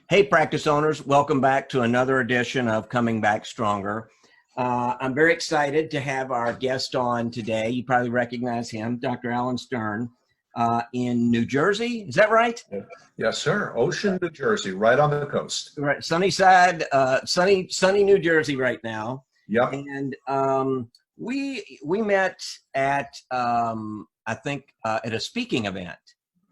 Hey, practice owners, welcome back to another edition of Coming Back Stronger. I'm very excited to have our guest on today. You probably recognize him, Dr. Alan Stern, in New Jersey. Is that right? Yes, sir. Ocean, New Jersey, right on the coast. Right, sunny side, sunny New Jersey right now. Yep. And we met at I think at a speaking event.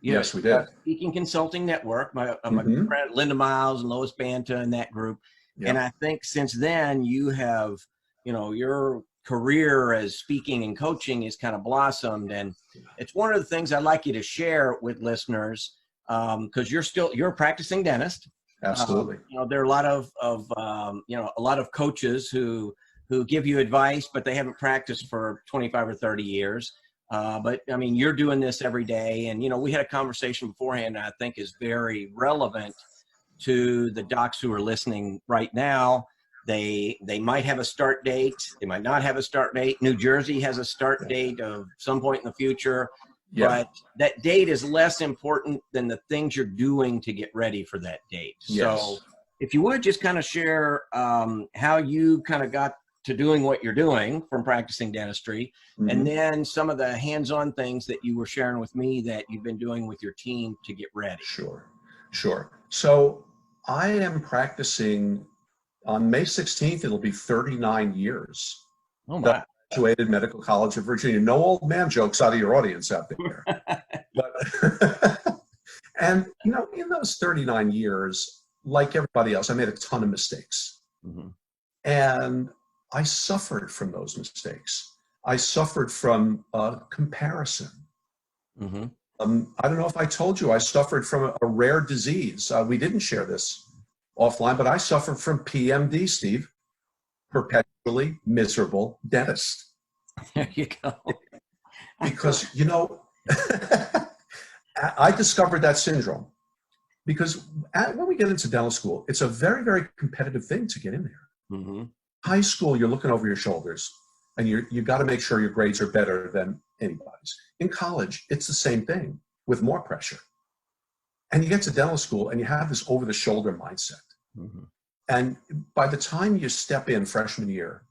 Yes, we did. Speaking Consulting Network, my Mhm. friend Linda Miles and Lois Banta and that group. Yep. And I think since then you have, your career as speaking and coaching has kind of blossomed. And it's one of the things I'd like you to share with listeners because you're a practicing dentist. Absolutely. There are a lot of a lot of coaches who give you advice, but they haven't practiced for 25 or 30 years. But I mean, you're doing this every day, and we had a conversation beforehand that I think is very relevant to the docs who are listening right now. They might have a start date, they might not have a start date. New Jersey has a start date of some point in the future, but that date is less important than the things you're doing to get ready for that date. Yes. So if you would just kind of share how you kind of got to doing what you're doing from practicing dentistry, and then some of the hands-on things that you were sharing with me that you've been doing with your team to get ready. Sure. So I am practicing on May 16th. It'll be 39 years. Oh my. I graduated Medical College of Virginia. No old man jokes out of your audience out there. But, and in those 39 years, like everybody else, I made a ton of mistakes. And I suffered from those mistakes. I suffered from comparison. I don't know if I told you, I suffered from a rare disease. We didn't share this offline, but I suffered from PMD, Steve, perpetually miserable dentist. There you go. Because, I discovered that syndrome because when we get into dental school, it's a very, very competitive thing to get in there. High school, you're looking over your shoulders and you got to make sure your grades are better than anybody's. In college, it's the same thing with more pressure. And you get to dental school and you have this over the shoulder mindset. And by the time you step in freshman year,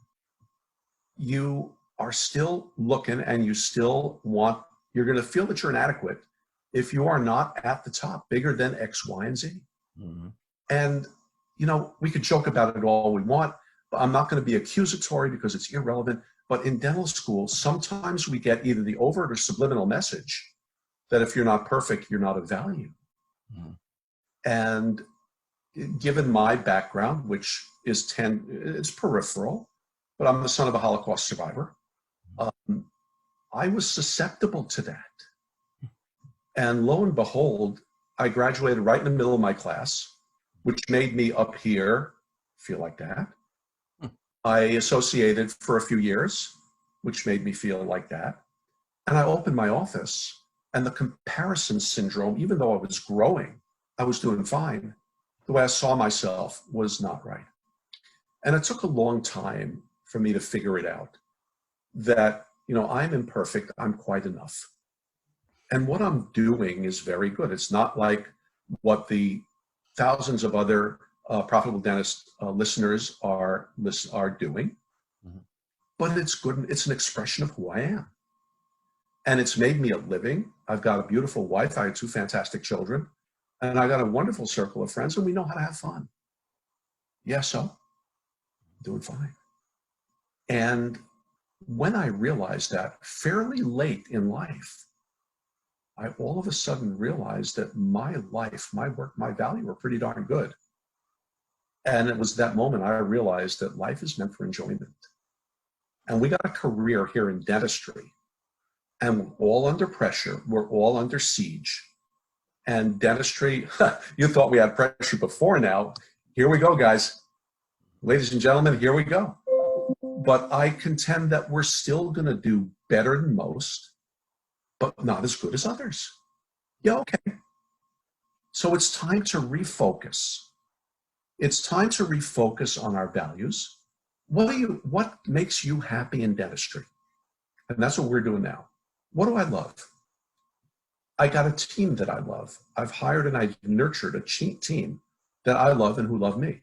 you are still looking and you still you're going to feel that you're inadequate if you are not at the top, bigger than X, Y, and Z. And, we could joke about it all we want. I'm not going to be accusatory because it's irrelevant, but in dental school, sometimes we get either the overt or subliminal message that if you're not perfect, you're not of value. And given my background, which is it's peripheral, but I'm the son of a Holocaust survivor, I was susceptible to that. And lo and behold, I graduated right in the middle of my class, which made me up here feel like that. I associated for a few years, which made me feel like that. And I opened my office and the comparison syndrome, even though I was growing, I was doing fine. The way I saw myself was not right. And it took a long time for me to figure it out that, I'm imperfect, I'm quite enough. And what I'm doing is very good. It's not like what the thousands of other profitable dentist listeners are doing, but it's good. It's an expression of who I am. And it's made me a living. I've got a beautiful wife. I have 2 fantastic children. And I got a wonderful circle of friends, and we know how to have fun. Yeah, so doing fine. And when I realized that fairly late in life, I all of a sudden realized that my life, my work, my value were pretty darn good. And it was that moment I realized that life is meant for enjoyment. And we got a career here in dentistry, and we're all under pressure. We're all under siege. And dentistry, you thought we had pressure before now. Here we go, guys. Ladies and gentlemen, here we go. But I contend that we're still going to do better than most, but not as good as others. Yeah, okay. So it's time to refocus. It's time to refocus on our values. What makes you happy in dentistry? And that's what we're doing now. What do I love? I got a team that I love. I've hired and I've nurtured a team that I love and who love me,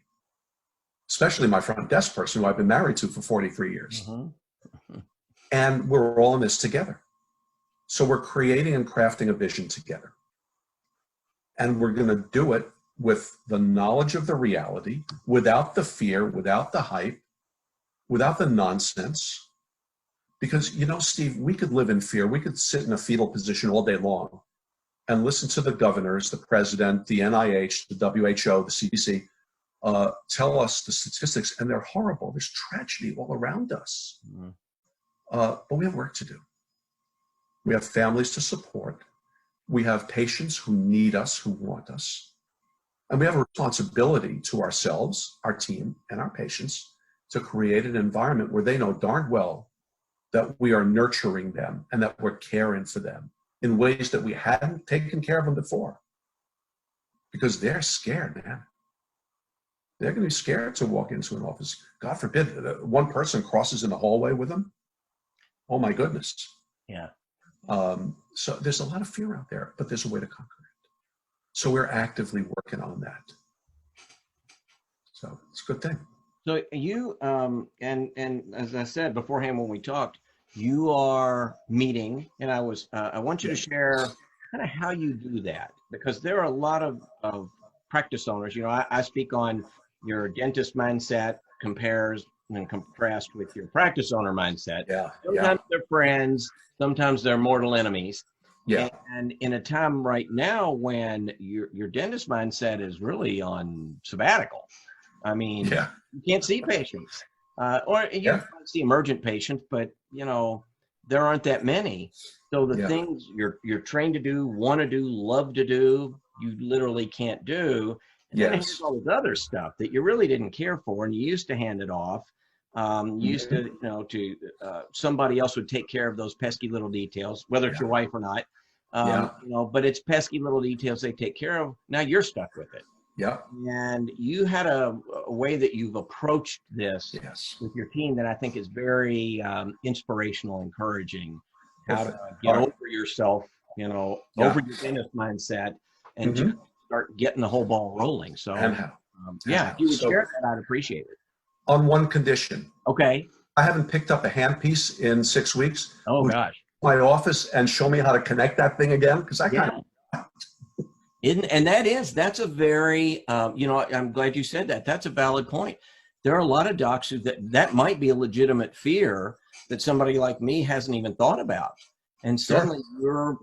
especially my front desk person who I've been married to for 43 years. Mm-hmm. And we're all in this together. So we're creating and crafting a vision together. And we're going to do it with the knowledge of the reality, without the fear, without the hype, without the nonsense. Because, you know, Steve, we could live in fear. We could sit in a fetal position all day long and listen to the governors, the president, the NIH, the WHO, the CDC, tell us the statistics, and they're horrible. There's tragedy all around us. Mm-hmm. But we have work to do. We have families to support. We have patients who need us, who want us. And we have a responsibility to ourselves, our team, and our patients to create an environment where they know darn well that we are nurturing them and that we're caring for them in ways that we hadn't taken care of them before. Because they're scared, man. They're going to be scared to walk into an office. God forbid one person crosses in the hallway with them. Oh my goodness. Yeah. So there's a lot of fear out there, but there's a way to conquer it. So we're actively working on that. So it's a good thing. So you, and as I said beforehand when we talked, you are meeting, and I want you to share kind of how you do that, because there are a lot of practice owners. You know, I speak on your dentist mindset compares and contrast with your practice owner mindset. Yeah. Sometimes they're friends, sometimes they're mortal enemies. Yeah. And in a time right now when your dentist mindset is really on sabbatical, I mean, you can't see patients, or you can see emergent patients, but you know there aren't that many. So the things you're trained to do, want to do, love to do, you literally can't do. And then there's all this other stuff that you really didn't care for, and you used to hand it off. You used to, you know, to somebody else would take care of those pesky little details, whether it's your wife or not. You know, but it's pesky little details they take care of. Now you're stuck with it. Yeah. And you had a way that you've approached this with your team that I think is very inspirational, encouraging. How to get over yourself, you know, over your dentist mindset, and just start getting the whole ball rolling. So, if you would share that, I'd appreciate it. On one condition. Okay. I haven't picked up a handpiece in 6 weeks. Oh, gosh. My office and show me how to connect that thing again, because I kind of. And that's a very, you know, I'm glad you said that. That's a valid point. There are a lot of docs who that might be a legitimate fear that somebody like me hasn't even thought about. And suddenly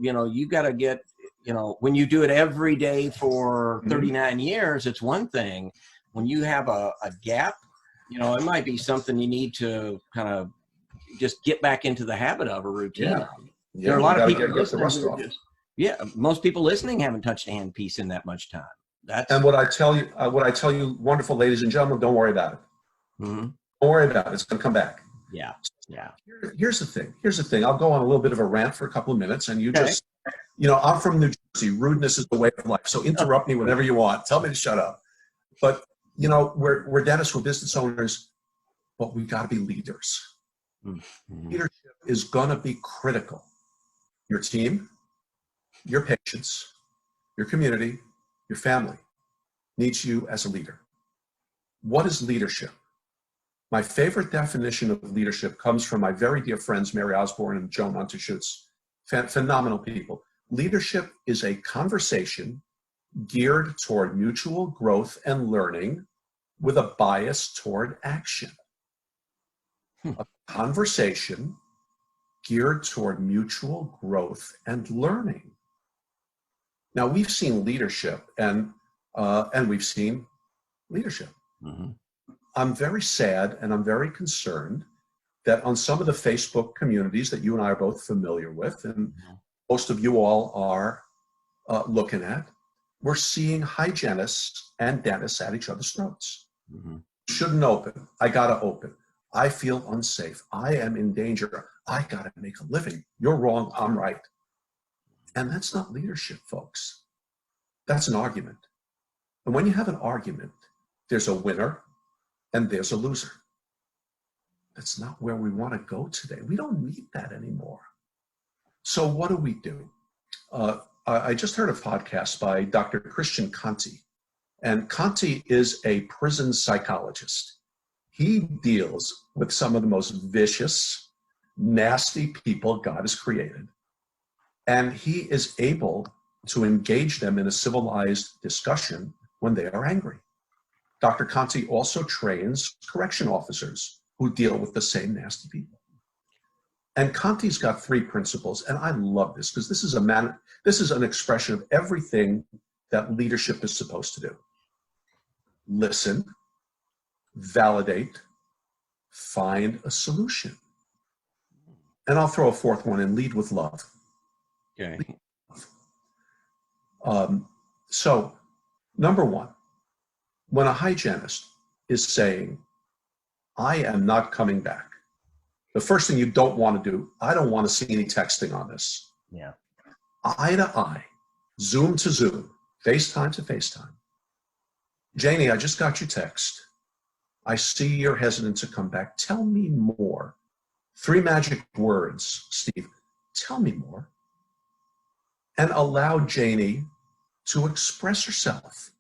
you know, you got to get, you know, when you do it every day for 39 years, it's one thing. When you have a gap, you know, it might be something you need to kind of just get back into the habit of, a routine. There are a lot of people listening. Most people listening haven't touched a handpiece in that much time. And what I tell you, wonderful ladies and gentlemen, don't worry about it. Don't worry about it. It's going to come back. Yeah. Here's the thing. I'll go on a little bit of a rant for a couple of minutes, and you just, you know, I'm from New Jersey. Rudeness is the way of life. So interrupt me whenever you want. Tell me to shut up. But you know, we're dentists, we're business owners, but we got to be leaders. Leadership is going to be critical. Your team, your patients, your community, your family needs you as a leader. What is leadership? My favorite definition of leadership comes from my very dear friends, Mary Osborne and Joan Unterschutz. Phenomenal people. Leadership is a conversation geared toward mutual growth and learning with a bias toward action. A conversation geared toward mutual growth and learning. Now, we've seen leadership and we've seen leadership. I'm very sad and I'm very concerned that on some of the Facebook communities that you and I are both familiar with, and most of you all are looking at, we're seeing hygienists and dentists at each other's throats. Shouldn't open. I gotta open. I feel unsafe. I am in danger. I gotta make a living. You're wrong. I'm right. And that's not leadership, folks. That's an argument. And when you have an argument, there's a winner and there's a loser. That's not where we want to go today. We don't need that anymore. So what do? I just heard a podcast by Dr. Christian Conti, And Conti is a prison psychologist. He deals with some of the most vicious, nasty people God has created. And he is able to engage them in a civilized discussion when they are angry. Dr. Conti also trains correction officers who deal with the same nasty people. And Conti's got 3 principles, and I love this because this is an expression of everything that leadership is supposed to do. Listen, validate, find a solution. And I'll throw a 4th one in, lead with love. Okay. So, number 1, when a hygienist is saying, I am not coming back, the first thing you don't want to do, I don't want to see any texting on this. Yeah. Eye to eye, Zoom to Zoom, FaceTime to FaceTime. Janie, I just got your text. I see you're hesitant to come back. Tell me more. 3 magic words, Steve. Tell me more. And allow Janie to express herself.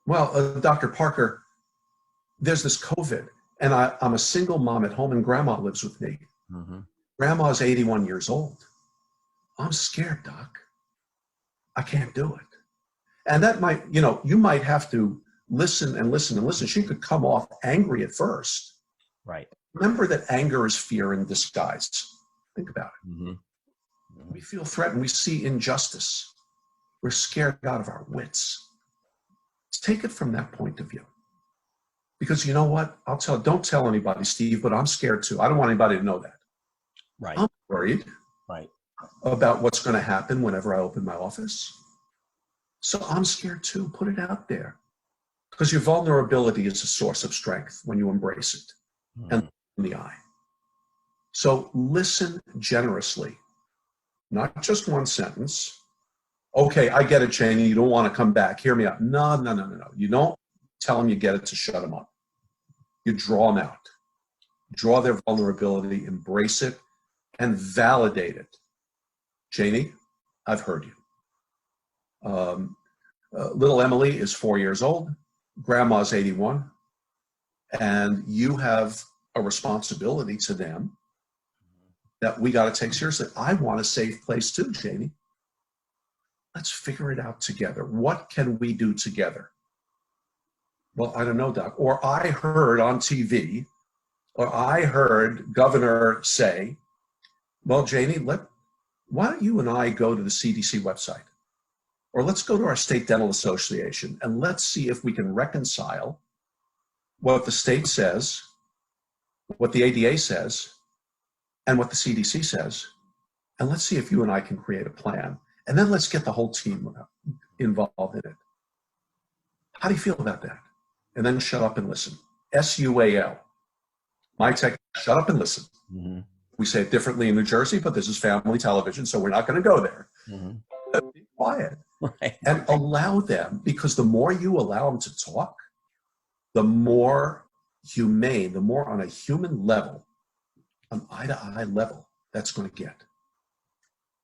Well, Dr. Parker, there's this COVID, and I'm a single mom at home, and grandma lives with me. Mm-hmm. Grandma's 81 years old. I'm scared, Doc. I can't do it. And that might, you might have to listen and listen and listen. She could come off angry at first. Right. Remember that anger is fear in disguise. Think about it. Mm-hmm. We feel threatened. We see injustice. We're scared out of our wits. Take it from that point of view. Because you know what? Don't tell anybody, Steve, but I'm scared too. I don't want anybody to know that. Right. I'm worried Right. about what's going to happen whenever I open my office. So I'm scared too. Put it out there. Because your vulnerability is a source of strength when you embrace it and in the eye. So listen generously, not just one sentence. Okay, I get it, Janie. You don't want to come back. Hear me out. No. You don't tell them you get it to shut them up. You draw them out. Draw their vulnerability, embrace it, and validate it. Janie, I've heard you. Little Emily is 4 years old. Grandma's 81. And you have a responsibility to them that we got to take seriously. I want a safe place too, Janie. Let's figure it out together. What can we do together? Well, I don't know, Doc. Or I heard on TV, or I heard Governor say, well, Janie, why don't you and I go to the CDC website? Or let's go to our state dental association and let's see if we can reconcile what the state says, what the ADA says, and what the CDC says. And let's see if you and I can create a plan. And then let's get the whole team involved in it. How do you feel about that? And then shut up and listen. SUAL. My tech, shut up and listen. Mm-hmm. We say it differently in New Jersey, but this is family television, so we're not going to go there. Mm-hmm. Be quiet. Right. And allow them, because the more you allow them to talk, the more humane, the more on a human level, an eye-to-eye level, that's going to get.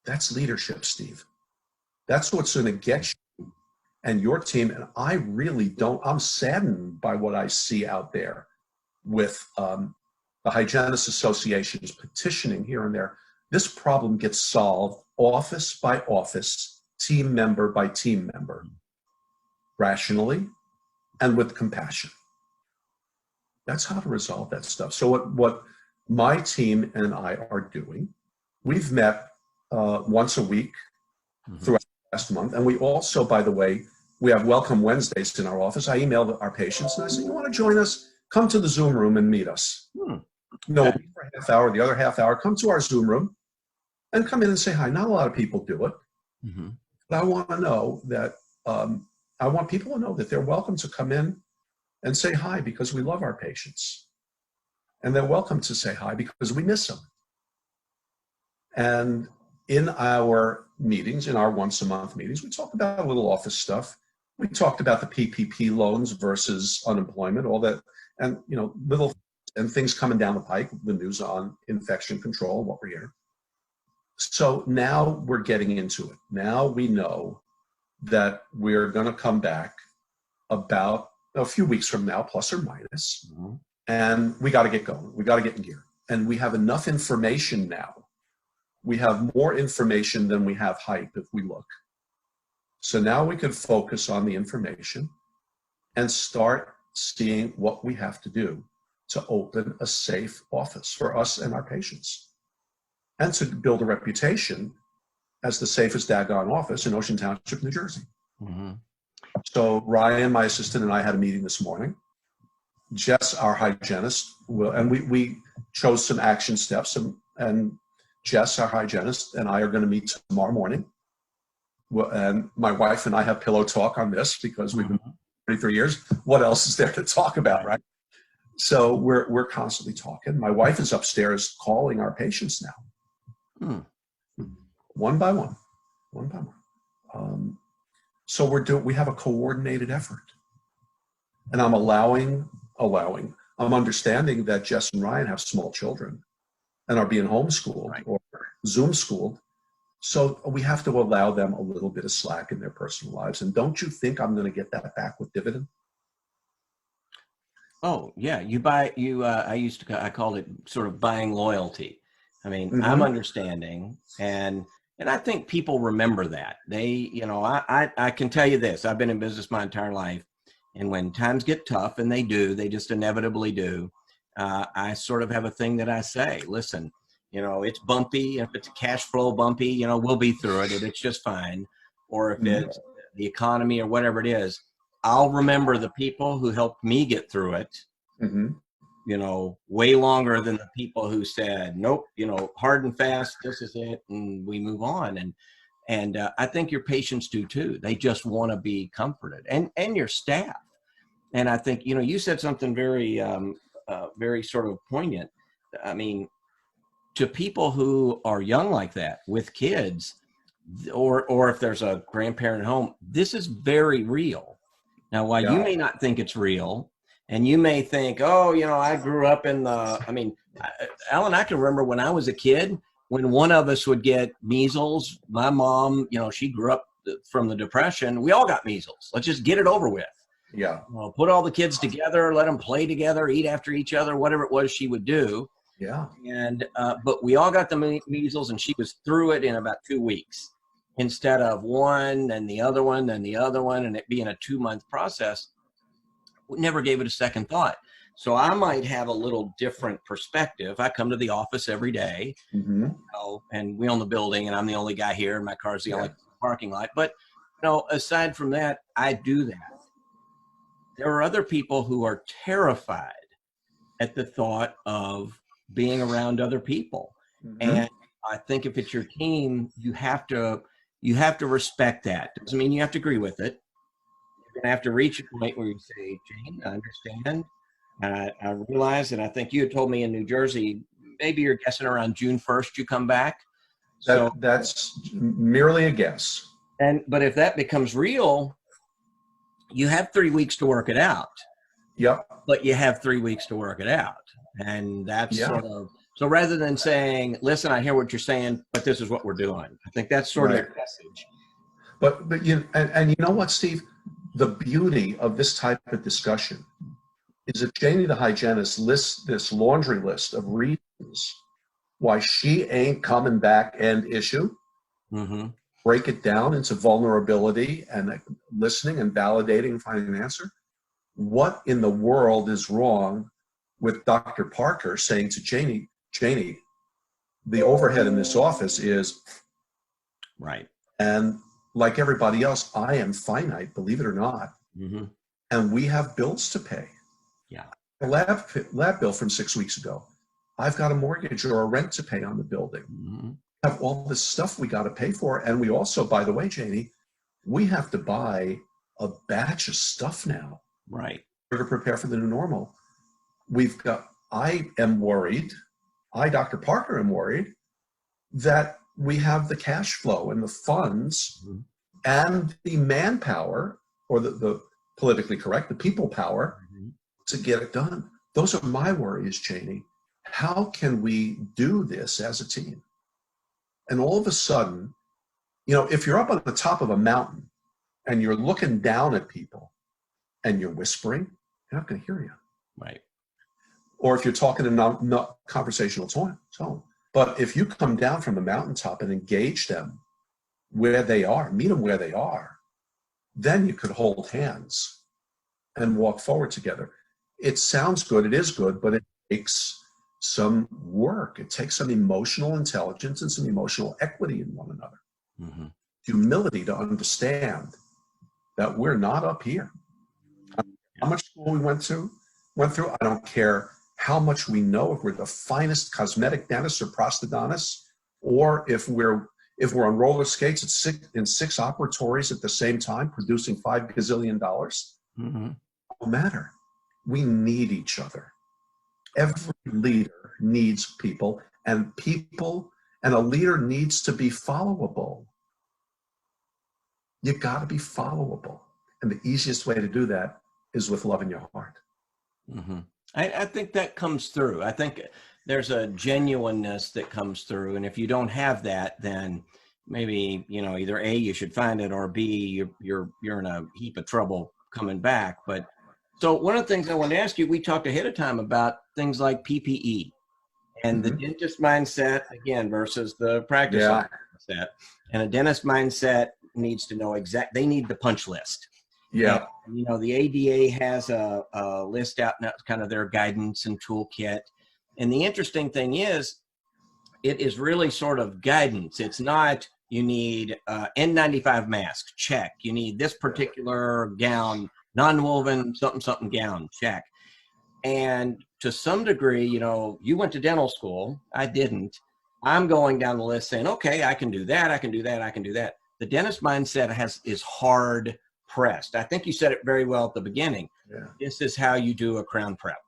That's leadership, Steve. That's what's going to get you and your team. And I really I'm saddened by what I see out there with the Hygienists Associations petitioning here and there. This problem gets solved office by office, team member by team member, rationally and with compassion. That's how to resolve that stuff. So what my team and I are doing, we've met once a week throughout the last month. And we also, by the way, we have Welcome Wednesdays in our office. I email our patients and I say, you want to join us? Come to the Zoom room and meet us. We'll meet for a half hour, the other half hour, come to our Zoom room and come in and say hi. Not a lot of people do it. But I want to know that, I want people to know that they're welcome to come in and say hi because we love our patients. And they're welcome to say hi because we miss them. And in our meetings, in our once a month meetings, we talk about a little office stuff. We talked about the PPP loans versus unemployment, all that, and little and things coming down the pike, the news on infection control, what we're hearing. So now we're getting into it. Now we know that we're going to come back about a few weeks from now, plus or minus, Mhm. and we got to get going. We got to get in gear. And we have enough information now. We have more information than we have hype if we look. So now we can focus on the information and start seeing what we have to do to open a safe office for us and our patients, and to build a reputation as the safest daggone office in Ocean Township, New Jersey. Mhm. So Ryan, my assistant, and I had a meeting this morning. Jess, our hygienist, and we chose some action steps, and Jess, our hygienist, and I are going to meet tomorrow morning. And my wife and I have pillow talk on this because we've been 23 years. What else is there to talk about, right? So we're constantly talking. My wife is upstairs calling our patients now, one by one. So we have a coordinated effort, and I'm I'm understanding that Jess and Ryan have small children and are being homeschooled or Zoom schooled. So we have to allow them a little bit of slack in their personal lives. And don't you think I'm going to get that back with dividend? Oh yeah, I called it sort of buying loyalty. I mean, Mm-hmm. I'm understanding, and I think people remember that. I can tell you this, I've been in business my entire life, and when times get tough, and they just inevitably do, I sort of have a thing that I say, listen, it's bumpy. If it's cash flow bumpy, we'll be through it. It's just fine. Or if it's the economy or whatever it is, I'll remember the people who helped me get through it, way longer than the people who said, nope, hard and fast, this is it, and we move on. And I think your patients do too. They just want to be comforted, and your staff. And I think, you said something very, very sort of poignant. I mean, to people who are young like that with kids, or if there's a grandparent at home, this is very real. Now, while you may not think it's real, and you may think, oh, I grew up Alan, I can remember when I was a kid, when one of us would get measles, my mom, she grew up from the Depression. We all got measles. Let's just get it over with. Yeah. Put all the kids together, let them play together, eat after each other, whatever it was she would do. Yeah. And but we all got the measles, and she was through it in about 2 weeks, instead of one and the other one and the other one, and it being a 2-month process. We never gave it a second thought. So I might have a little different perspective. I come to the office every day, and we own the building, and I'm the only guy here, and my car's the only parking lot. But aside from that, I do that. There are other people who are terrified at the thought of being around other people. And I think if it's your team, you have to respect that. Doesn't mean you have to agree with it. You're gonna have to reach a point where you say, Jane, I understand. I realize, and I think you had told me in New Jersey, maybe you're guessing around June 1st you come back. That's merely a guess. But if that becomes real, you have 3 weeks to work it out. Yep. But you have 3 weeks to work it out. And that's sort of, so rather than saying, listen, I hear what you're saying, but this is what we're doing. I think that's sort of the message. But you know what, Steve? The beauty of this type of discussion is that Janie the hygienist lists this laundry list of reasons why she ain't coming back end issue. Break it down into vulnerability and listening and validating and finding an answer. What in the world is wrong with Dr. Parker saying to Janie, the overhead in this office is right. And like everybody else, I am finite, believe it or not. And we have bills to pay. Yeah. A lab bill from 6 weeks ago. I've got a mortgage or a rent to pay on the building. We have all this stuff we got to pay for. And we also, by the way, Janie, we have to buy a batch of stuff now. Right. To prepare for the new normal. I am worried, Dr. Parker, am worried that we have the cash flow and the funds and the manpower, or the politically correct, the people power to get it done. Those are my worries, Janie. How can we do this as a team? And all of a sudden, if you're up on the top of a mountain and you're looking down at people, and you're whispering, they're not going to hear you. Right. Or if you're talking in not conversational tone. But if you come down from the mountaintop and engage them where they are, meet them where they are, then you could hold hands and walk forward together. It sounds good, it is good, but it takes some work. It takes some emotional intelligence and some emotional equity in one another. Mm-hmm. Humility to understand that we're not up here. How much school we went through, I don't care how much we know, if we're the finest cosmetic dentists or prosthodontists, or if we're on roller skates in six operatories at the same time, producing $5 gazillion. Mm-hmm. It don't matter. We need each other. Every leader needs people, and a leader needs to be followable. You got to be followable. And the easiest way to do that is with love in your heart. Mm-hmm. I think that comes through. I think there's a genuineness that comes through. And if you don't have that, then maybe, either A, you should find it, or B, you're in a heap of trouble coming back. But so one of the things I want to ask you, we talked ahead of time about things like PPE and the dentist mindset, again, versus the practice mindset. And a dentist mindset needs to know they need the punch list. Yeah. And, the ADA has a list out now, kind of their guidance and toolkit. And the interesting thing is, it is really sort of guidance. It's not, you need N95 mask, check. You need this particular gown, non-woven something gown, check. And to some degree, you went to dental school. I didn't. I'm going down the list saying, okay, I can do that. I can do that. I can do that. The dentist mindset is hard pressed. I think you said it very well at the beginning. Yeah. This is how you do a crown prep.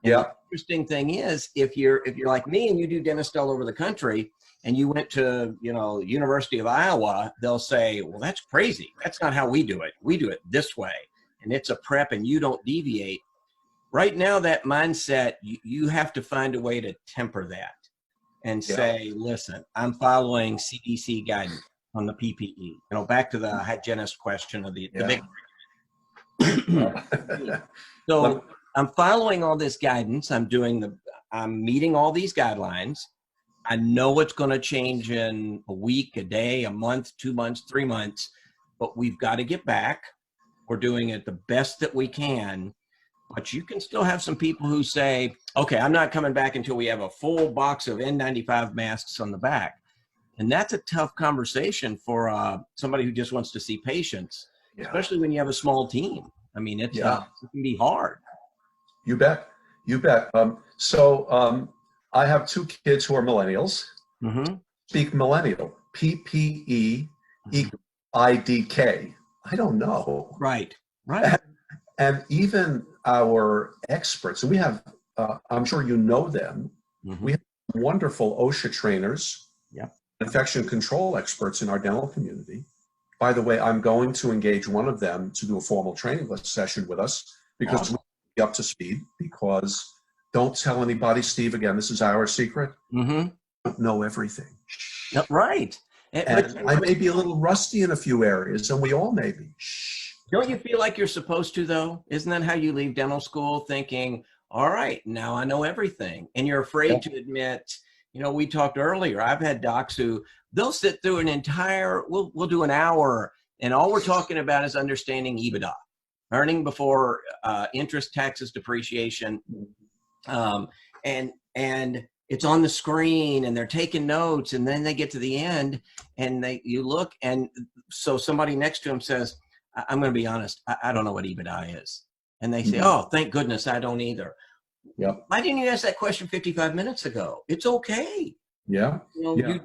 And yeah. The interesting thing is, if you're like me and you do dentists all over the country and you went to, University of Iowa, they'll say, well, that's crazy. That's not how we do it. We do it this way. And it's a prep and you don't deviate. Right now, that mindset, you have to find a way to temper that and say, listen, I'm following CDC guidance on the PPE. Back to the hygienist question of the big. So I'm following all this guidance. I'm meeting all these guidelines. I know it's going to change in a week, a day, a month, 2 months, 3 months, but we've got to get back. We're doing it the best that we can. But you can still have some people who say, okay, I'm not coming back until we have a full box of N95 masks on the back. And that's a tough conversation for somebody who just wants to see patients, especially when you have a small team. I mean, it can be hard. You bet. So I have 2 kids who are millennials. Mm-hmm. Speak millennial. PPE equals IDK. I don't know. Right. And even our experts, and we have, I'm sure you know them, we have wonderful OSHA trainers, infection control experts in our dental community. By the way, I'm going to engage one of them to do a formal training session with us because we'll be up to speed, because don't tell anybody, Steve, again, this is our secret. Mm-hmm. Don't know everything. Right. And I may be a little rusty in a few areas, and we all may be. Don't you feel like you're supposed to, though? Isn't that how you leave dental school, thinking, all right, now I know everything? And you're afraid to admit, we talked earlier, I've had docs who they'll sit through an entire, we'll do an hour, and all we're talking about is understanding EBITDA, earning before interest, taxes, depreciation. And it's on the screen and they're taking notes, and then they get to the end and you look, and so somebody next to them says, I'm going to be honest, I don't know what EBITDA is. And they say, oh, thank goodness I don't either. Yep. Why didn't you ask that question 55 minutes ago? It's okay. Yeah. You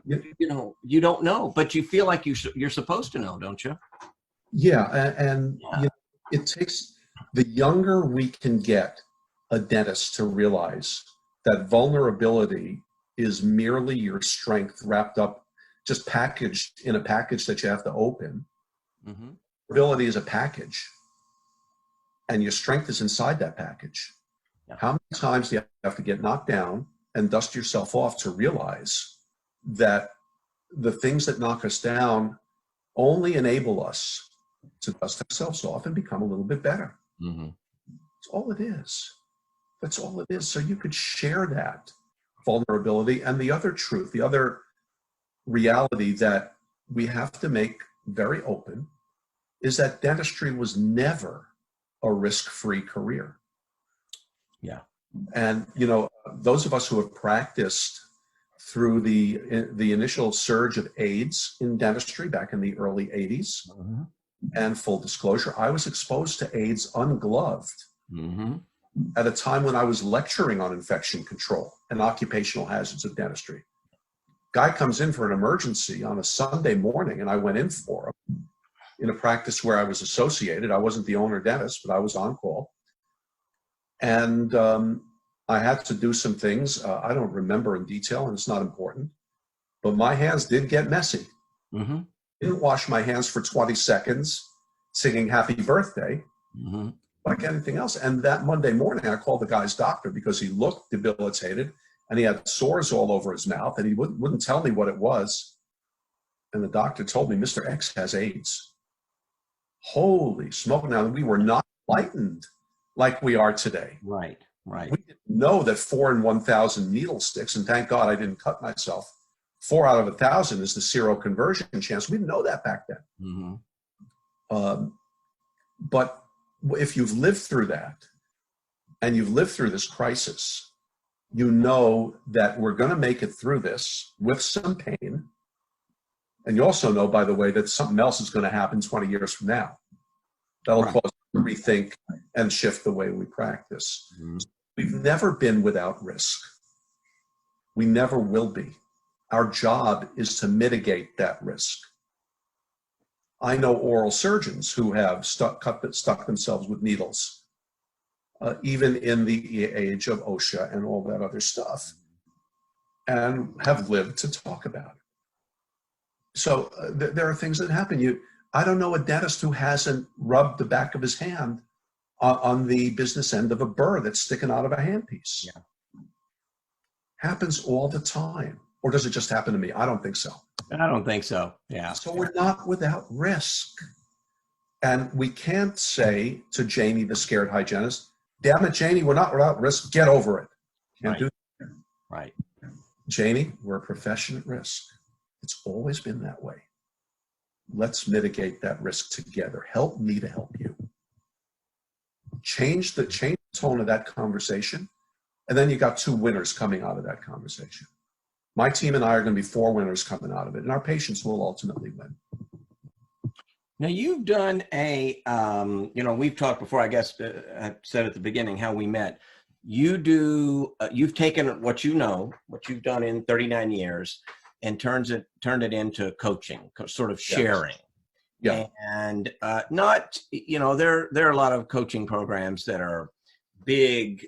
don't know, but you feel like you're supposed to know, don't you? Yeah. And it takes, the younger we can get a dentist to realize that vulnerability is merely your strength wrapped up, just packaged in a package that you have to open. Mm-hmm. Vulnerability is a package, and your strength is inside that package. Yeah. How many times do you have to get knocked down and dust yourself off to realize that the things that knock us down only enable us to dust ourselves off and become a little bit better? Mm-hmm. That's all it is. That's all it is. So you could share that vulnerability. And the other truth, the other reality that we have to make very open is that dentistry was never a risk-free career. Yeah. And, you know, those of us who have practiced through the initial surge of AIDS in dentistry back in the early 80s, Mm-hmm. and full disclosure, I was exposed to AIDS ungloved Mm-hmm. at a time when I was lecturing on infection control and occupational hazards of dentistry. Guy comes in for an emergency on a Sunday morning, and I went in for him in a practice where I was associated. I wasn't the owner dentist, but I was on call. And I had to do some things. I don't remember in detail, and it's not important. But my hands did get messy. Mm-hmm. Didn't wash my hands for 20 seconds singing happy birthday, Mm-hmm. like anything else. And that Monday morning, I called the guy's doctor because he looked debilitated and he had sores all over his mouth, and he wouldn't tell me what it was. And the doctor told me, Mr. X has AIDS. Holy smoke. Now, we were not enlightened like we are today. Right. Right. We didn't know that 4 in 1,000 needle sticks, and thank God I didn't cut myself. 4 out of 1,000 is the seroconversion chance. We didn't know that back then. Mm-hmm. But if you've lived through that, and you've lived through this crisis, you know that we're going to make it through this with some pain. And you also know, by the way, that something else is going to happen 20 years from now. That'll Right. cause us to rethink and shift the way we practice. Mm-hmm. We've never been without risk. We never will be. Our job is to mitigate that risk. I know oral surgeons who have stuck themselves with needles, even in the age of OSHA and all that other stuff, and have lived to talk about it. So there are things that happen. I don't know a dentist who hasn't rubbed the back of his hand on the business end of a burr that's sticking out of a handpiece. Yeah. Happens all the time. Or does it just happen to me? I don't think so. I don't think so. Yeah. So we're not without risk. And we can't say to Janie, the scared hygienist, damn it, Janie, we're not without risk. Get over it. Can't do that. Right. Janie, we're a profession at risk. It's always been that way. Let's mitigate that risk together. Help me to help you. Change the tone of that conversation, and then you got 2 winners coming out of that conversation. My team and I are going to be 4 winners coming out of it, and our patients will ultimately win. Now you've done we've talked before, I guess I said at the beginning how we met. You've taken what you've done in 39 years and turned it into coaching, sort of sharing. Yeah. And there are a lot of coaching programs that are big,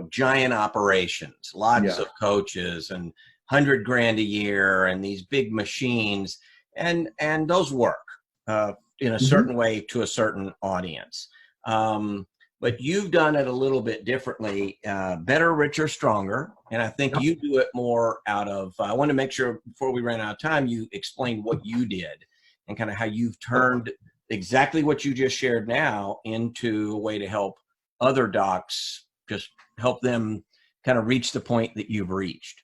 giant operations, lots of coaches and $100,000 a year and these big machines, and those work in a certain way to a certain audience. But you've done it a little bit differently, better, richer, stronger. And I think you do it more out of, I want to make sure before we ran out of time, you explained what you did and kind of how you've turned exactly what you just shared now into a way to help other docs, just help them kind of reach the point that you've reached.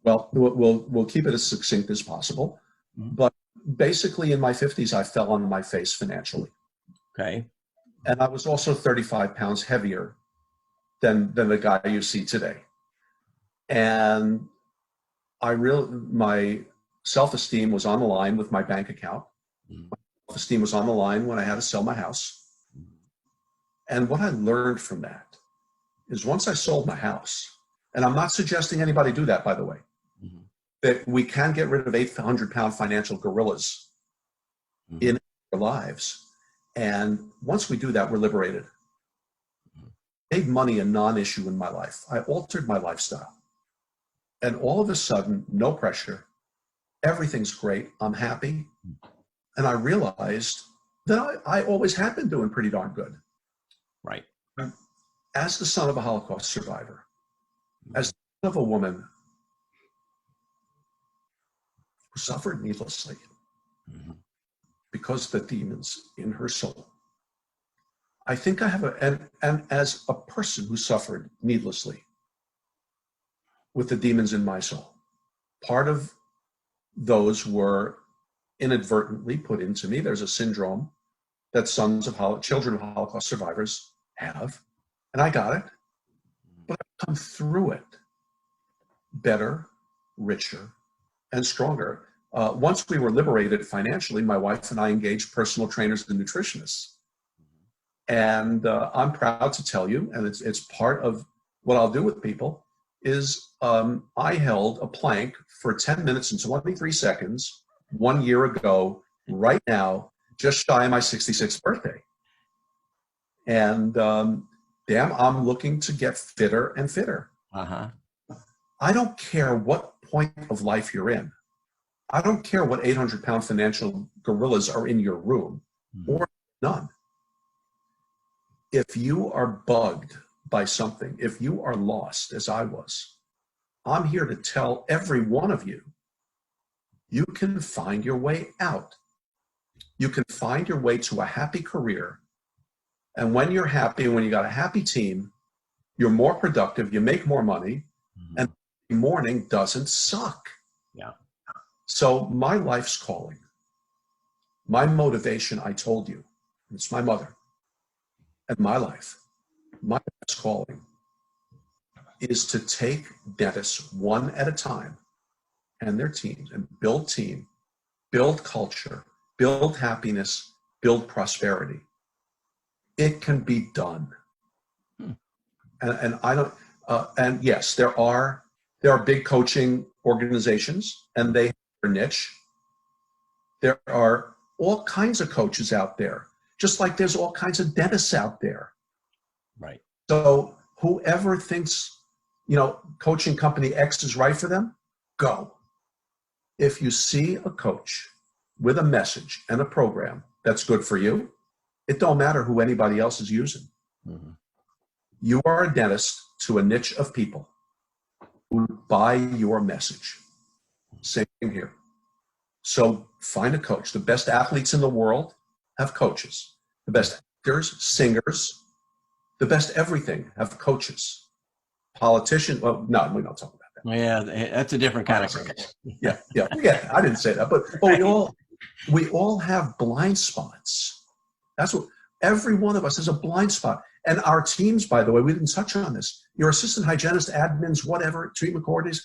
Well, we'll keep it as succinct as possible. Mm-hmm. But basically in my 50s, I fell on my face financially. Okay. And I was also 35 pounds heavier than the guy you see today. And my self-esteem was on the line with my bank account. Mm-hmm. My self-esteem was on the line when I had to sell my house. Mm-hmm. And what I learned from that is once I sold my house, and I'm not suggesting anybody do that, by the way, mm-hmm. that we can get rid of 800-pound financial gorillas mm-hmm. in our lives. And once we do that, we're liberated. Made money a non-issue in my life. I altered my lifestyle. And all of a sudden, no pressure, everything's great, I'm happy. And I realized that I always had been doing pretty darn good. Right. As the son of a Holocaust survivor, as the son of a woman who suffered needlessly, because of the demons in her soul, I think I have and as a person who suffered needlessly with the demons in my soul, part of those were inadvertently put into me. There's a syndrome that children of Holocaust survivors have, and I got it, but I've come through it better, richer, and stronger. Once we were liberated financially, my wife and I engaged personal trainers and nutritionists. And I'm proud to tell you, and it's part of what I'll do with people, is I held a plank for 10 minutes and 23 seconds 1 year ago, right now, just shy of my 66th birthday. And damn, I'm looking to get fitter and fitter. Uh-huh. I don't care what point of life you're in. I don't care what 800-pound financial gorillas are in your room, or none. If you are bugged by something, if you are lost, as I was, I'm here to tell every one of you, you can find your way out. You can find your way to a happy career. And when you're happy, when you got a happy team, you're more productive, you make more money, and the morning doesn't suck. Yeah. So my life's calling, my motivation, I told you, it's my mother and my life. My life's calling is to take dentists one at a time and their teams and build culture, build happiness, build prosperity. It can be done. And I don't, and yes, there are big coaching organizations and they have their niche. There are all kinds of coaches out there, just like there's all kinds of dentists out there. Right. So whoever thinks, coaching company X is right for them, go. If you see a coach with a message and a program that's good for you, it don't matter who anybody else is using. Mm-hmm. You are a dentist to a niche of people who buy your message. Same thing here. So find a coach. The best athletes in the world have coaches. The best actors, singers, the best everything have coaches. Politicians, well, no, we don't talk about that. Yeah, that's a different kind of coach. Yeah. I didn't say that, but we all have blind spots. That's what every one of us has, a blind spot. And our teams, by the way, we didn't touch on this. Your assistant hygienist, admins, whatever, treatment coordinators,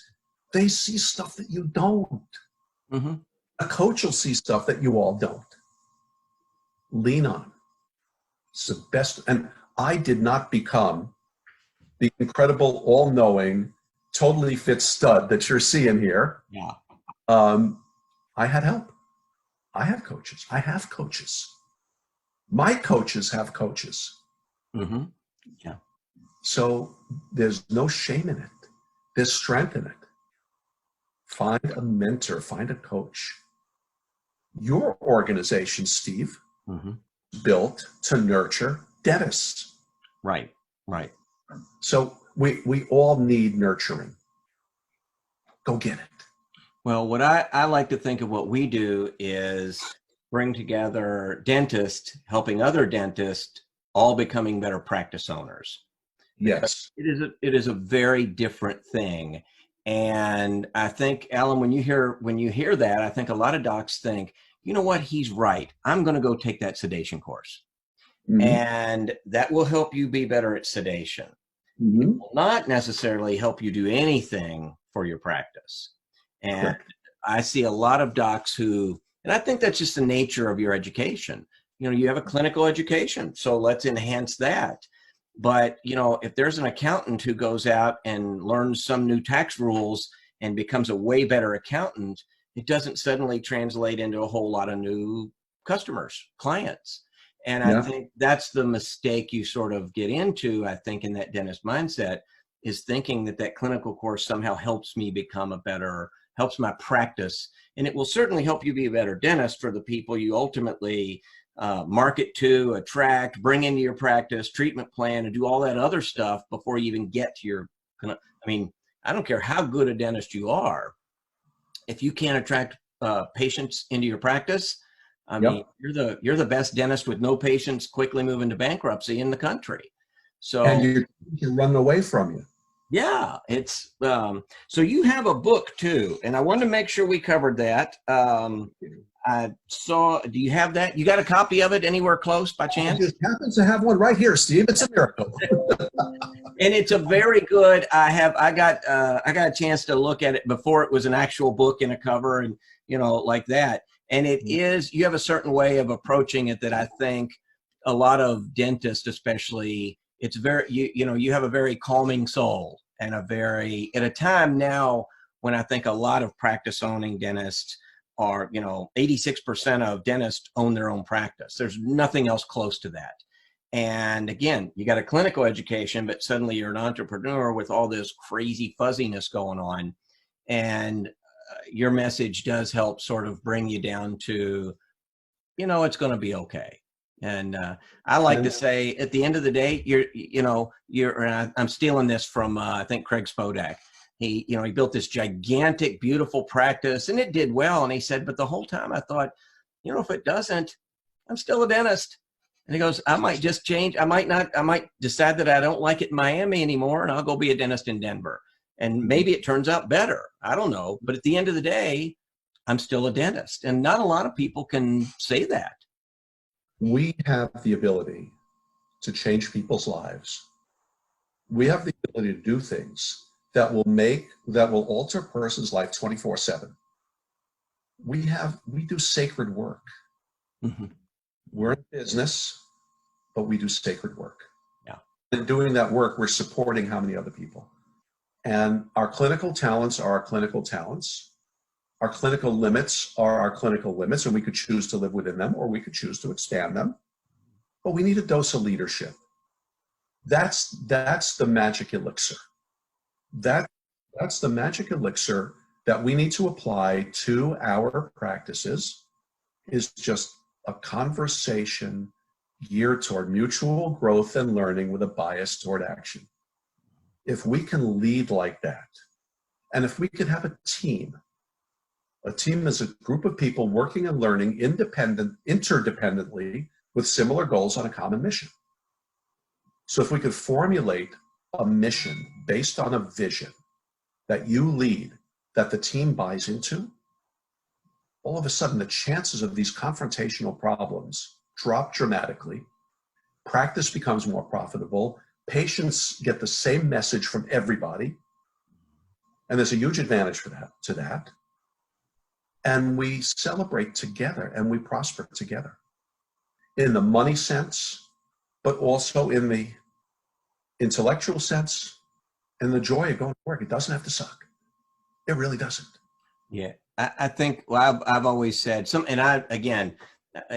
they see stuff that you don't. Mm-hmm. A coach will see stuff that you all don't. Lean on. It's the best. And I did not become the incredible, all-knowing, totally fit stud that you're seeing here. Yeah. I had help. I had coaches. I have coaches. My coaches have coaches. Mm-hmm. Yeah. So there's no shame in it. There's strength in it. Find a mentor. Find a coach. Your organization, Steve, built to nurture dentists. Right. So we all need nurturing. Go get it. Well, what I like to think of what we do is bring together dentists, helping other dentists, all becoming better practice owners. Yes. It is a very different thing. And I think, Alan, when you hear that, I think a lot of docs think, you know what, he's right. I'm going to go take that sedation course. Mm-hmm. And that will help you be better at sedation. Mm-hmm. It will not necessarily help you do anything for your practice. And correct. I see a lot of docs who, and I think that's just the nature of your education. You have a clinical education, so let's enhance that. But, if there's an accountant who goes out and learns some new tax rules and becomes a way better accountant, it doesn't suddenly translate into a whole lot of new customers, clients. And I think that's the mistake you sort of get into, I think, in that dentist mindset, is thinking that clinical course somehow helps me become helps my practice. And it will certainly help you be a better dentist for the people you ultimately market to, attract, bring into your practice, treatment plan, and do all that other stuff before you even get to I don't care how good a dentist you are. If you can't attract patients into your practice, I mean, Yep. you're the best dentist with no patients quickly moving to bankruptcy in the country. And So you're running away from you. yeah, it's so you have a book too, and I wanted to make sure we covered that. I saw, do you have that? You got a copy of it anywhere close by I chance? just happen to have one right here, Steve. It's a miracle. And it's a very good, I got a chance to look at it before it was an actual book in a cover and, you know, like that. And it is, you have a certain way of approaching it that I think a lot of dentists, especially, it's very, you know, you have a very calming soul and a very, at a time now when I think a lot of practice owning dentists are, you know, 86% of dentists own their own practice. There's nothing else close to that. And again, you got a clinical education, but suddenly you're an entrepreneur with all this crazy fuzziness going on. And your message does help sort of bring you down to, you know, it's going to be okay. And I like to say at the end of the day, I'm stealing this from, I think Craig Spodak. He built this gigantic, beautiful practice and it did well. And he said, but the whole time I thought, you know, if it doesn't, I'm still a dentist. And he goes, I might just change. I might decide that I don't like it in Miami anymore and I'll go be a dentist in Denver. And maybe it turns out better. I don't know. But at the end of the day, I'm still a dentist. And not a lot of people can say that. We have the ability to change people's lives. We have the ability to do things that will alter a person's life 24/7. We do sacred work. Mm-hmm. We're in business, but we do sacred work. Yeah. And doing that work, we're supporting how many other people? And our clinical talents are our clinical talents. Our clinical limits are our clinical limits, and we could choose to live within them or we could choose to expand them. But we need a dose of leadership. That's the magic elixir. That's the magic elixir that we need to apply to our practices, is just a conversation geared toward mutual growth and learning with a bias toward action. If we can lead like that, and if we could have a team is a group of people working and learning interdependently with similar goals on a common mission. So if we could formulate a mission based on a vision that you lead, that the team buys into, all of a sudden the chances of these confrontational problems drop dramatically. Practice becomes more profitable. Patients get the same message from everybody. And there's a huge advantage to that. And we celebrate together and we prosper together in the money sense, but also in the intellectual sense and the joy of going to work. It doesn't have to suck. It really doesn't. Yeah. I think, well, I've always said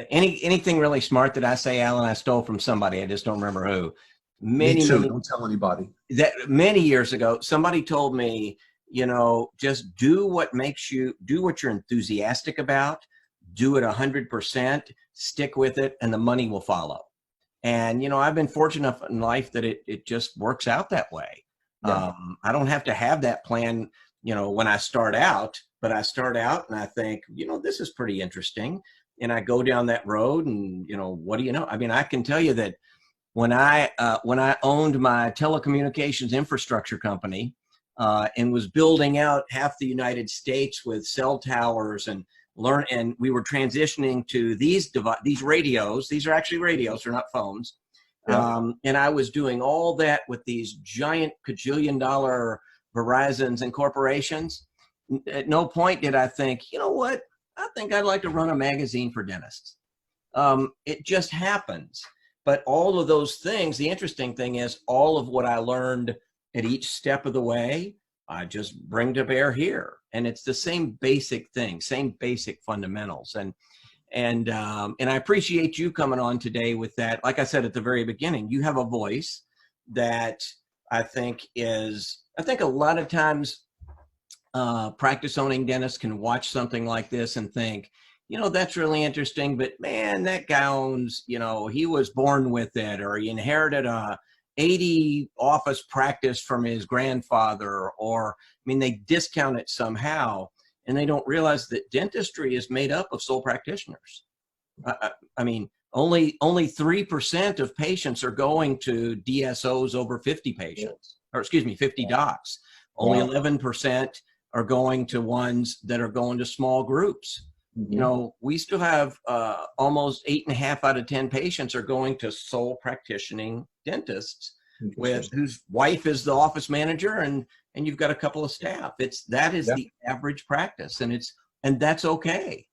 anything really smart that I say, Alan, I stole from somebody. I just don't remember who. Me too. Don't tell anybody. Many years ago, somebody told me, you know, just do what you're enthusiastic about, do it 100%, stick with it, and the money will follow. And, you know, I've been fortunate enough in life that it just works out that way. Yeah. I don't have to have that plan, you know, when I start out, but I start out and I think, you know, this is pretty interesting. And I go down that road and, you know, what do you know? I mean, I can tell you that when I owned my telecommunications infrastructure company and was building out half the United States with cell towers and we were transitioning to these radios. These are actually radios, they're not phones. Yeah. And I was doing all that with these giant $1 Verizons and corporations. At no point did I think, you know what? I think I'd like to run a magazine for dentists. It just happens. But all of those things, the interesting thing is all of what I learned at each step of the way, I just bring to bear here. And it's the same basic thing, same basic fundamentals. And I appreciate you coming on today with that. Like I said at the very beginning, you have a voice that I think a lot of times practice owning dentists can watch something like this and think, you know, that's really interesting, but man, that guy owns, you know, he was born with it, or he inherited a 80 office practice from his grandfather, or, I mean, they discount it somehow, and they don't realize that dentistry is made up of sole practitioners. I mean, only 3% of patients are going to DSOs over 50 patients, or excuse me, 50 docs. Only Wow. 11% are going to ones that are going to small groups. You know, we still have almost 8.5 out of 10 patients are going to sole practicing dentists with whose wife is the office manager, and you've got a couple of staff. That is the average practice, and that's okay.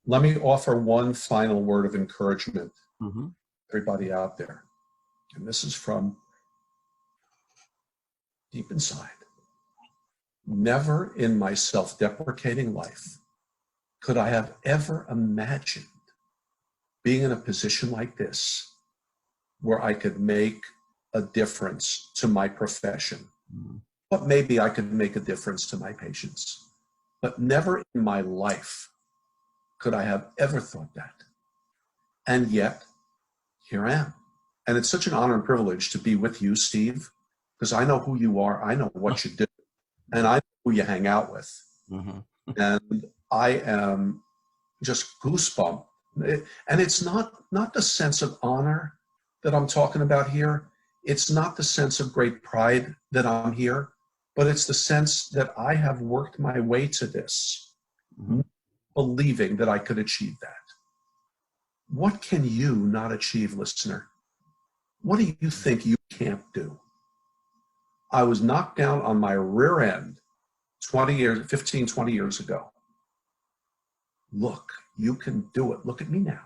Let me offer one final word of encouragement, Mm-hmm. everybody out there. And this is from deep inside. Never in my self-deprecating life could I have ever imagined being in a position like this where I could make a difference to my profession. Mm-hmm. But maybe I could make a difference to my patients. But never in my life could I have ever thought that. And yet, here I am. And it's such an honor and privilege to be with you, Steve, because I know who you are, I know what you do, and I know who you hang out with. Mm-hmm. And I am just goosebumped. And it's not the sense of honor that I'm talking about here. It's not the sense of great pride that I'm here, but it's the sense that I have worked my way to this, believing that I could achieve that. What can you not achieve, listener? What do you think you can't do? I was knocked down on my rear end 15, 20 years ago. Look, you can do it. Look at me now.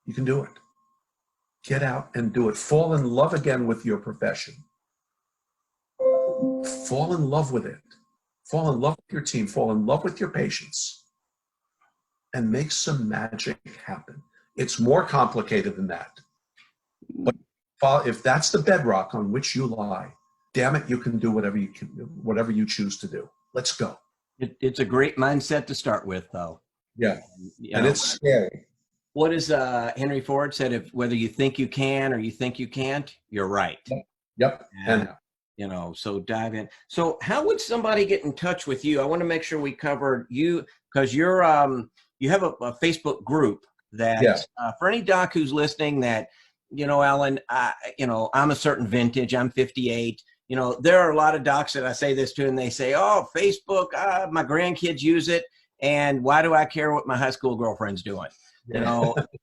You can do it. Get out and do it. Fall in love again with your profession. Fall in love with it. Fall in love with your team. Fall in love with your patients. And make some magic happen. It's more complicated than that. But if that's the bedrock on which you lie, damn it, you can do whatever you choose to do. Let's go. It's a great mindset to start with, though. Yeah, and it's scary. What is Henry Ford said? Whether you think you can or you think you can't, you're right. Yep. And so dive in. So how would somebody get in touch with you? I want to make sure we covered you, because you have a Facebook group that for any doc who's listening that, Alan, I'm a certain vintage, I'm 58. There are a lot of docs that I say this to, and they say, oh, Facebook, my grandkids use it. And why do I care what my high school girlfriend's doing?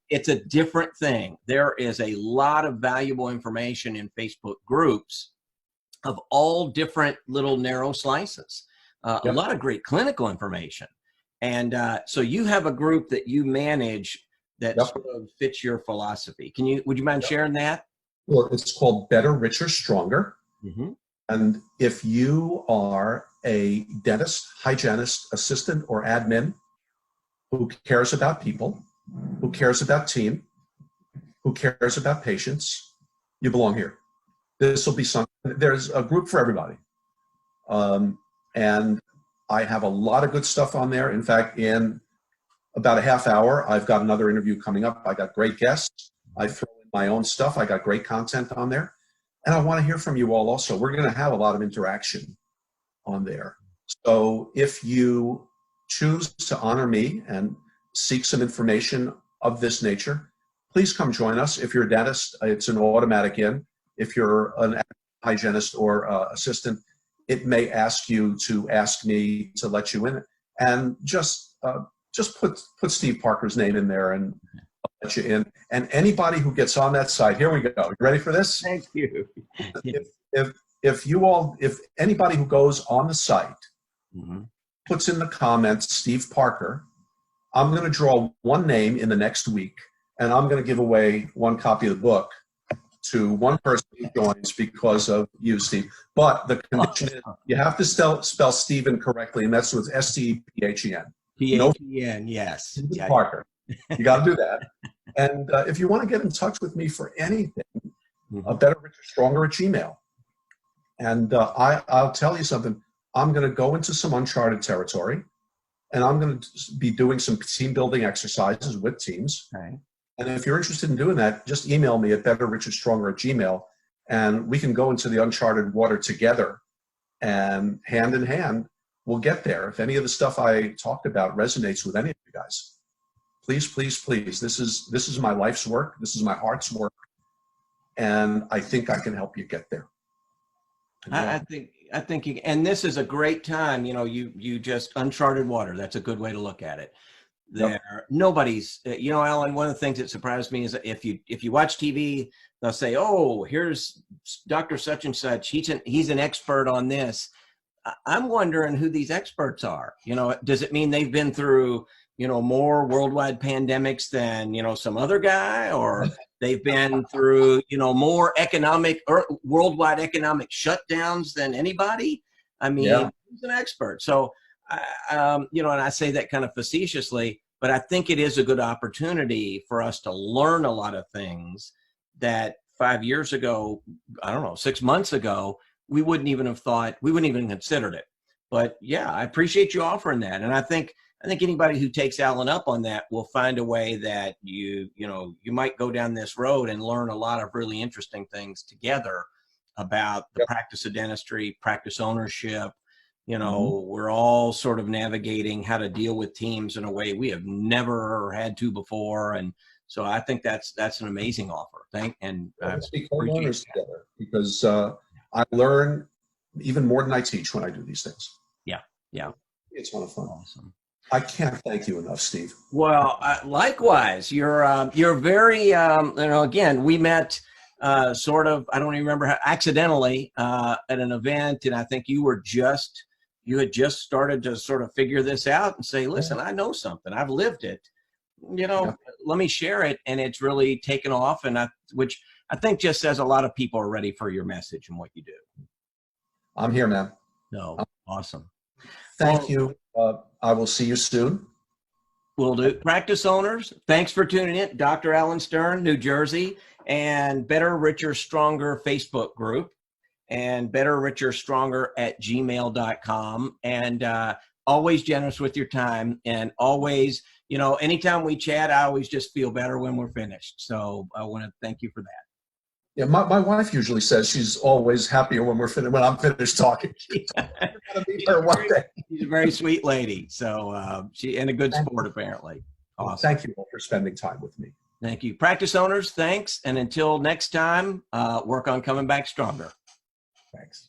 It's a different thing. There is a lot of valuable information in Facebook groups of all different little narrow slices, a lot of great clinical information. And so you have a group that you manage that sort of fits your philosophy. Would you mind sharing that? Well, it's called Better, Richer, Stronger. Mm-hmm. And if you are a dentist, hygienist, assistant, or admin who cares about people, who cares about team, who cares about patients, you belong here. This will be something. There's a group for everybody. And I have a lot of good stuff on there. In fact, in about a half hour, I've got another interview coming up. I got great guests. I throw in my own stuff. I got great content on there. And I want to hear from you all also. We're going to have a lot of interaction on there. So if you choose to honor me and seek some information of this nature, please come join us. If you're a dentist, it's an automatic in. If you're an hygienist or assistant, it may ask you to ask me to let you in. And just put Steve Parker's name in there and I'll let you in. And anybody who gets on that site, here we go. You ready for this? Thank you. If anybody who goes on the site puts in the comments Steve Parker, I'm going to draw one name in the next week, and I'm going to give away one copy of the book to one person who joins because of you, Steve. But the condition is you have to spell Stephen correctly, and that's with S-T-E-P-H-E-N. P-H-E-N, yes. Stephen Parker. You got to do that. And if you want to get in touch with me for anything, Better, Richer, Stronger at Gmail. And I'll tell you something. I'm going to go into some uncharted territory, and I'm going to be doing some team building exercises with teams. Okay. And if you're interested in doing that, just email me at betterricherstronger@gmail.com, and we can go into the uncharted water together, and hand in hand, we'll get there. If any of the stuff I talked about resonates with any of you guys, Please, please, please. This is my life's work. This is my heart's work. And I think I can help you get there. I think you, and this is a great time. You know, you just uncharted water. That's a good way to look at it. There, nobody's, you know, Alan, one of the things that surprised me is if you watch TV, they'll say, oh, here's Dr. Such and Such. He's an expert on this. I'm wondering who these experts are. You know, does it mean they've been through, you know, more worldwide pandemics than, you know, some other guy, or they've been through, you know, more economic or worldwide economic shutdowns than anybody? I mean, who's an expert? So, you know, and I say that kind of facetiously, but I think it is a good opportunity for us to learn a lot of things that 5 years ago, I don't know, 6 months ago, we wouldn't even have thought, we wouldn't even considered it. But yeah, I appreciate you offering that. And I think anybody who takes Alan up on that will find a way that you might go down this road and learn a lot of really interesting things together about the practice of dentistry, practice ownership. You know, we're all sort of navigating how to deal with teams in a way we have never had to before. And so I think that's an amazing offer. Let's be co-learners together, because I learn even more than I teach when I do these things. Yeah. It's a lot of fun. Awesome. I can't thank you enough, Steve. Well, likewise, you're very, you know, again, we met sort of, I don't even remember how, accidentally at an event. And I think you had just started to sort of figure this out and say, listen, I know something, I've lived it, you know, let me share it. And it's really taken off. And which I think just says a lot of people are ready for your message and what you do. I'm here, man. No, awesome. Thank you. I will see you soon. Will do. Practice owners, thanks for tuning in. Dr. Alan Stern, New Jersey, and Better, Richer, Stronger Facebook group, and Better, Richer, Stronger @gmail.com. And always generous with your time, and always, you know, anytime we chat, I always just feel better when we're finished. So I want to thank you for that. Yeah, my wife usually says she's always happier when I'm finished talking. She's a very sweet lady. So and a good sport, apparently. Awesome. Thank you all for spending time with me. Thank you. Practice owners, thanks. And until next time, work on coming back stronger. Thanks.